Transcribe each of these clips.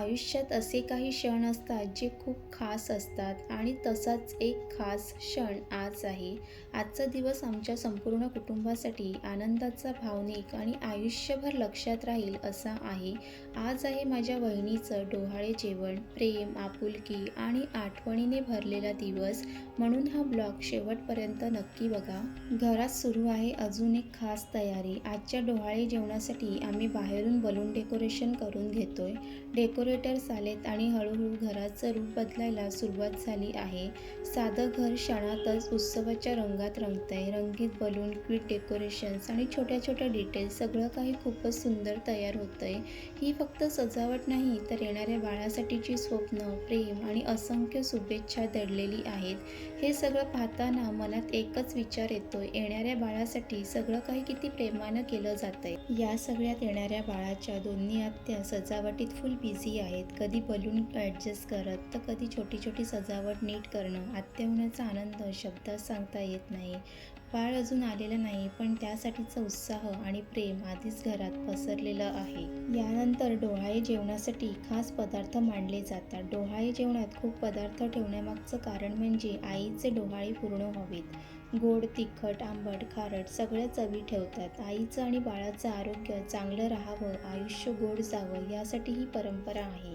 आयुष्यात असे काही क्षण असतात जे खूप खास असतात आणि तसाच एक खास क्षण आज आहे. आजचा दिवस आमच्या संपूर्ण कुटुंबासाठी आनंदाचा, भावनिक आणि आयुष्यभर लक्षात राहील असा आहे. आज आहे माझ्या वहिनीचं डोहाळे जेवण, प्रेम, आपुलकी आणि आठवणीने भरलेला दिवस. म्हणून हा ब्लॉग शेवटपर्यंत नक्की बघा. घरात सुरू आहे अजून एक खास तयारी. आजच्या डोहाळे जेवणासाठी आम्ही बाहेरून बलून डेकोरेशन करून घेतोय. डेकोरेटर्स आलेत आणि हळूहळू घराचं रूप बदलायला सुरुवात झाली आहे. साधं घर क्षणातच उत्सवाच्या रंगात रंगतंय. रंगीत बलून, क्विक डेकोरेशन्स आणि छोट्या छोट्या डिटेल्स, सगळं काही खूपच सुंदर तयार होतंय. ही फक्त सजावट नाही तर येणाऱ्या बाळासाठीची स्वप्न, प्रेम आणि असंख्य शुभेच्छा दडलेली आहेत. हे सगळं पाहताना मनात एकच विचार येतोय, येणाऱ्या बाळासाठी सगळं काही किती प्रेमानं केलं जातंय. या सगळ्यात येणाऱ्या बाळाच्या दोन्ही आत्या सजावटीत फुल बिझी आहेत. कधी बलून ॲडजस्ट करत तर कधी छोटी छोटी सजावट नीट करणं. आत्या होण्याचा आनंद शब्दात सांगता येत नाही. बाळ अजून आलेलं नाही पण त्यासाठीचा उत्साह आणि प्रेम आधीच घरात पसरलेलं आहे. यानंतर डोहाळे जेवणासाठी खास पदार्थ मांडले जातात. डोहाळे जेवणात खूप पदार्थ ठेवण्यामागचं कारण म्हणजे आईचे डोहाळे पूर्ण व्हावेत. गोड, तिखट, आंबट, खारट सगळ्या चवी ठेवतात. आईचं आणि बाळाचं आरोग्य चांगलं राहावं, आयुष्य गोड जावं यासाठी ही परंपरा आहे.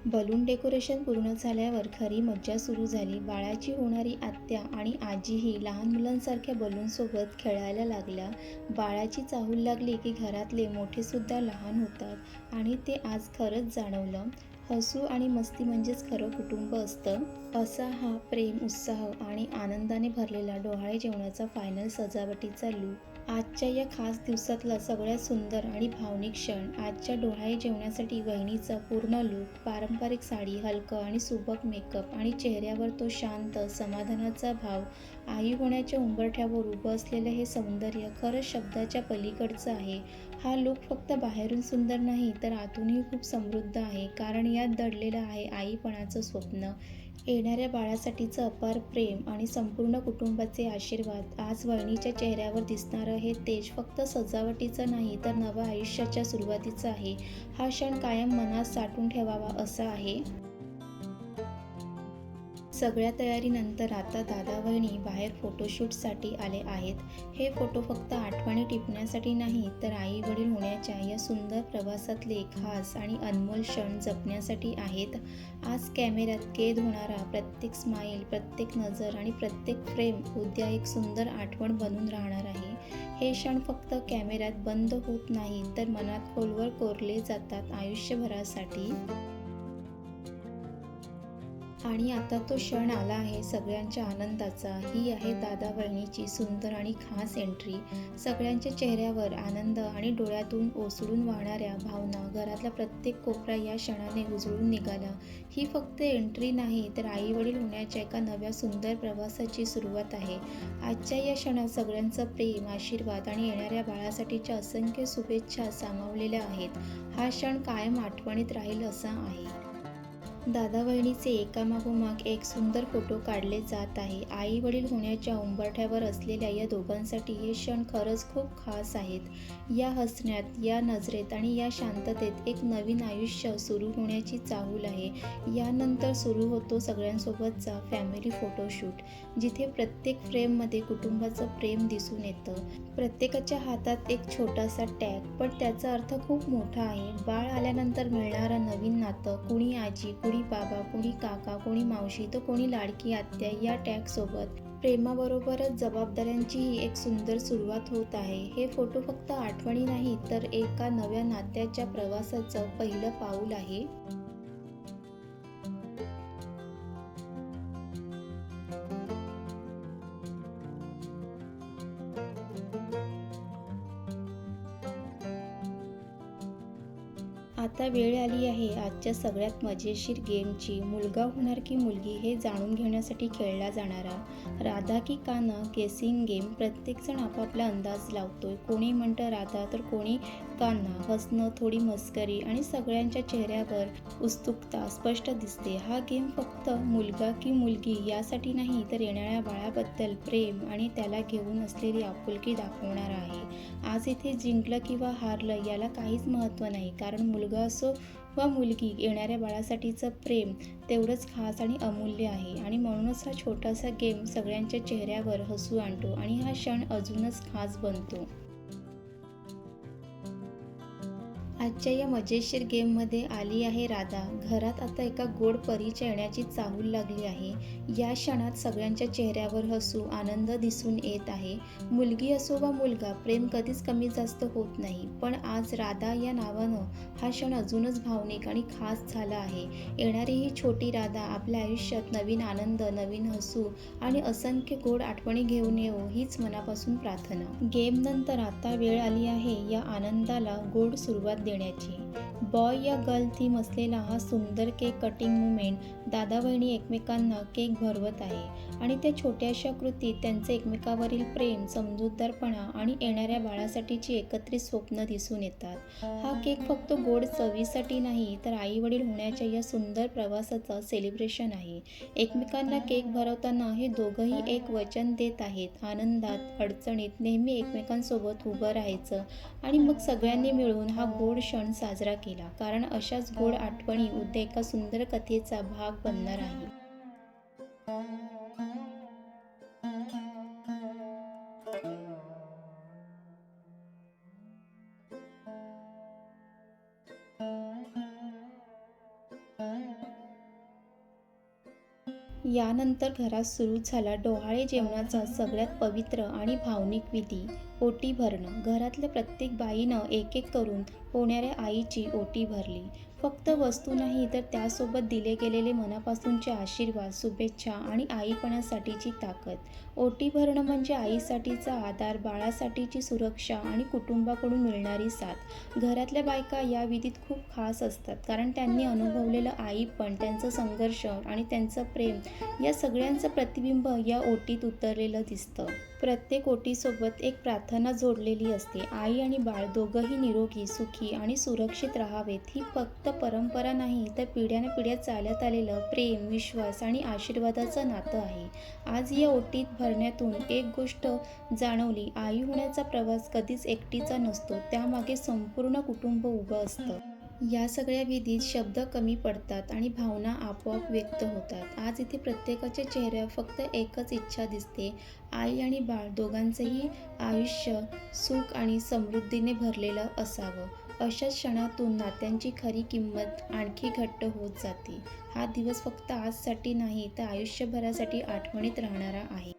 बलून डेकोरेशन पूर्ण झाल्यावर खरी मज्जा सुरू झाली. बाळाची होणारी आत्या आणि आजीही लहान मुलांसारख्या बलूनसोबत खेळायला लागल्या. बाळाची चाहूल लागली की घरातले मोठेसुद्धा लहान होतात आणि ते आज खरंच जाणवलं. हसू आणि मस्ती म्हणजेच खरं कुटुंब असतं. असा हा प्रेम, उत्साह आणि आनंदाने भरलेला डोहाळे जेवणाचा फायनल सजावटीचा लूक. आजच्या या खास दिवसातला सगळ्यात सुंदर आणि भावनिक क्षण. आजच्या डोहाळे जेवणासाठी वहिनीचा पूर्ण लूक, पारंपरिक साडी, हलकं आणि सुबक मेकअप आणि चेहऱ्यावर तो शांत समाधानाचा भाव. आई होण्याच्या उंबरठ्यावर उभं असलेलं हे सौंदर्य खरंच शब्दाच्या पलीकडचं आहे. हा लूक फक्त बाहेरून सुंदर नाही तर आतूनही खूप समृद्ध आहे, कारण यात दडलेलं आहे आईपणाचं स्वप्न, येणाऱ्या बाळासाठीचं अपार प्रेम आणि संपूर्ण कुटुंबाचे आशीर्वाद. आज वहिनीच्या चेहऱ्यावर दिसणारं हे तेज फक्त सजावटीचं नाही तर नव्या आयुष्याच्या सुरुवातीचं आहे. हा क्षण कायम मनात साठवून ठेवावा असा आहे. सगळ्या तयारीनंतर आता दादा वहिनी बाहेर फोटोशूटसाठी आले आहेत. हे फोटो फक्त आठवणी टिपण्यासाठी नाही तर आई वडील होण्याच्या या सुंदर प्रवासातले खास आणि अनमोल क्षण जपण्यासाठी आहेत. आज कॅमेऱ्यात कैद होणारा प्रत्येक स्माईल, प्रत्येक नजर आणि प्रत्येक फ्रेम उद्या एक सुंदर आठवण बनून राहणार आहे. हे क्षण फक्त कॅमेऱ्यात बंद होत नाही तर मनात खोलवर कोरले जातात आयुष्यभरासाठी. आणि आता तो क्षण आला आहे सगळ्यांच्या आनंदाचा. ही आहे दादा वहिनीची सुंदर आणि खास एंट्री. सगळ्यांच्या चेहऱ्यावर आनंद आणि डोळ्यातून ओसळून वाहणाऱ्या भावना. घरातला प्रत्येक कोपरा या क्षणाने उजळून निघाला. ही फक्त एंट्री नाही तर आई वडील होण्याच्या एका नव्या सुंदर प्रवासाची सुरुवात आहे. आजच्या या क्षणात सगळ्यांचं प्रेम, आशीर्वाद आणि येणाऱ्या बाळासाठीच्या असंख्य शुभेच्छा सामावलेल्या आहेत. हा क्षण कायम आठवणीत राहील असा आहे. दादा वहिनीचे एकामागोमाग एक सुंदर फोटो काढले जात आहे. आई वडील होण्याच्या उंबरठ्यावर असलेल्या या दोघांसाठी हे क्षण खरंच खूप खास आहेत. या हसण्यात, या नजरेत आणि या शांततेत एक नवीन आयुष्य सुरू होण्याची चाहूल आहे. यानंतर सुरू होतो सगळ्यांसोबतचा फॅमिली फोटोशूट, जिथे प्रत्येक फ्रेममध्ये कुटुंबाचं प्रेम दिसून येतं. प्रत्येकाच्या हातात एक छोटासा टॅग, पण त्याचा अर्थ खूप मोठा आहे. बाळ आल्यानंतर मिळणारं नवीन नातं, कुणी आजी, कोणी बाबा, कोणी काका, कोणी मावशी तर कोणी लाडकी आत्या. या टॅगसोबत प्रेमाबरोबरच जबाबदाऱ्यांचीही एक सुंदर सुरुवात होत आहे. हे फोटो फक्त आठवणी नाही तर एका नव्या नात्याच्या प्रवासाचं पहिलं पाऊल आहे. आता वेळ आली आहे आजच्या सगळ्यात मजेशीर गेमची. मुलगा होणार की मुलगी हे जाणून घेण्यासाठी खेळला जाणारा राधा की कान्हा गेसिंग गेम. प्रत्येकजण आपापला अंदाज लावतोय. कोणी म्हणतं राधा तर कोणी कान्हा. हसणं, थोडी मस्करी आणि सगळ्यांच्या चेहऱ्यावर उत्सुकता स्पष्ट दिसते. हा गेम फक्त मुलगा की मुलगी यासाठी नाही तर येणाऱ्या बाळाबद्दल प्रेम आणि त्याला घेऊन असलेली आपुलकी दाखवणार आहे. आज इथे जिंकलं किंवा हारलं याला काहीच महत्त्व नाही, कारण मुलगा असो वा मुलगी येणाऱ्या बाळासाठीचं प्रेम तेवढंच खास आणि अमूल्य आहे आणि म्हणूनच हा छोटासा गेम सगळ्यांच्या चेहऱ्यावर हसू आणतो आणि हा क्षण अजूनच खास बनतो. आजच्या या मजेशीर गेममध्ये आली आहे राधा. घरात आता एका गोड परीच्या येण्याची चाहूल लागली आहे. या क्षणात सगळ्यांच्या चेहऱ्यावर हसू, आनंद दिसून येत आहे. मुलगी असो वा मुलगा, प्रेम कधीच कमी जास्त होत नाही. पण आज राधा या नावानं हा क्षण अजूनच भावनिक आणि खास झाला आहे. येणारी ही छोटी राधा आपल्या आयुष्यात नवीन आनंद, नवीन हसू आणि असंख्य गोड आठवणी घेऊन येवो हीच मनापासून प्रार्थना. गेमनंतर आता वेळ आली आहे या आनंदाला गोड सुरुवात देण्याची. बॉय या गर्ल थीम असलेला हा सुंदर केक कटिंग मुमेंट. दादा वहिनी एकमेकांना केक भरवत आहे आणि त्या छोट्याशा कृतीत त्यांचे एकमेकावरील प्रेम, समजूतदारपणा आणि येणाऱ्या बाळासाठीची एकत्रित स्वप्न दिसून येतात. हा केक फक्त गोड चवीसाठी नाही तर आई वडील होण्याच्या या सुंदर प्रवासाचं सेलिब्रेशन आहे. एकमेकांना केक भरवताना हे दोघंही एक वचन देत आहेत, आनंदात, अडचणीत नेहमी एकमेकांसोबत उभं राहायचं आणि मग सगळ्यांनी मिळून हा गोड क्षण साजरा केला. कारण अशाच गोड आठवणी उद्या एका सुंदर कथेचा भाग बनणार आहे. यानंतर घरात सुरू झाला डोहाळे जेवणाचा सगळ्यात पवित्र आणि भावनिक विधी, ओटी भरणं. घरातल्या प्रत्येक बाईनं एक एक करून होणाऱ्या आईची ओटी भरली. फक्त वस्तू नाही तर त्यासोबत दिले गेलेले मनापासूनचे आशीर्वाद, शुभेच्छा आणि आईपणासाठीची ताकद. ओटी भरणं म्हणजे आईसाठीचा आधार, बाळासाठीची सुरक्षा आणि कुटुंबाकडून मिळणारी साथ. घरातल्या बायका या विधीत खूप खास असतात कारण त्यांनी अनुभवलेलं आईपण, त्यांचं संघर्ष आणि त्यांचं प्रेम या सगळ्यांचं प्रतिबिंब या ओटीत उतरलेलं दिसतं. प्रत्येक ओटीसोबत एक प्रार्थना जोडलेली असते. आई आणि बाळ दोघंही निरोगी, सुखी आणि सुरक्षित राहावेत. ही फक्त परंपरा नाही तर पिढ्यानपिढ्या चालत आलेलं प्रेम, विश्वास आणि आशीर्वादाचं नातं आहे. आज या ओटीत भरण्यातून एक गोष्ट जाणवली, आई होण्याचा प्रवास कधीच एकटीचा नसतो. त्यामागे संपूर्ण कुटुंब उभं असतं. या सगळ्या विधीत शब्द कमी पडतात आणि भावना आपोआप व्यक्त होतात. आज इथे प्रत्येकाच्या चेहऱ्यावर फक्त एकच इच्छा दिसते, आई आणि बाळ दोघांचंही आयुष्य सुख आणि समृद्धीने भरलेलं असावं. अशाच क्षणातून नात्यांची खरी किंमत आणखी घट्ट होत जाते. हा दिवस फक्त आजसाठी नाही तर आयुष्यभरासाठी आठवणीत राहणारा आहे.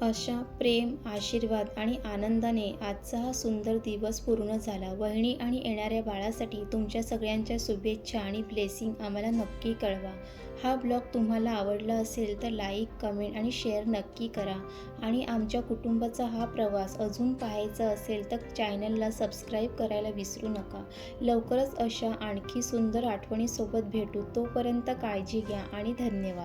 अशा प्रेम, आशीर्वाद आणि आनंदाने आजचा हा सुंदर दिवस पूर्ण झाला. वहिनी आणि येणाऱ्या बाळासाठी तुमच्या सगळ्यांच्या शुभेच्छा आणि ब्लेसिंग आम्हाला नक्की कळवा. हा ब्लॉग तुम्हाला आवडला असेल तर लाईक, कमेंट आणि शेअर नक्की करा. आणि आमच्या कुटुंबाचा हा प्रवास अजून पाहायचा असेल तर चॅनलला सबस्क्राईब करायला विसरू नका. लवकरच अशा आणखी सुंदर आठवणीसोबत भेटू. तोपर्यंत काळजी घ्या आणि धन्यवाद.